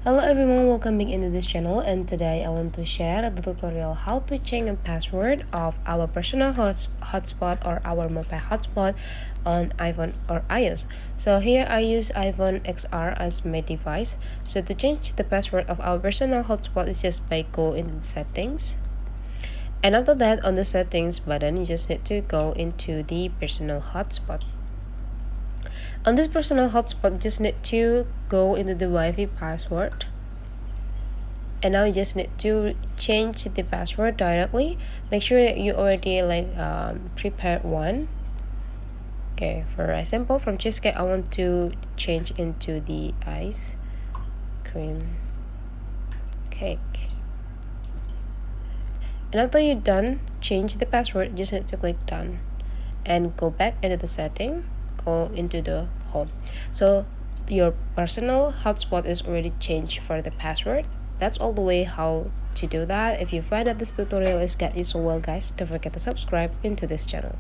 Hello everyone, welcome back into this channel, and today I want to share the tutorial how to change a password of our personal hotspot or our mobile hotspot on iPhone or iOS. So here I use iPhone XR as my device. So to change the password of our personal hotspot is just by go into the settings. And after that, on the settings button, you just need to go into the personal hotspot. On this personal hotspot, you just need to go into the Wi-Fi password. And now you just need to change the password directly. Make sure that you already prepared one. Okay, for example, from cheesecake, I want to change into the ice cream cake. And after you're done, change the password, just need to click done and go back into the setting, go into the home. So your personal hotspot is already changed for the password. That's all the way how to do that. If you find that this tutorial is get you so well, guys, don't forget to subscribe into this channel.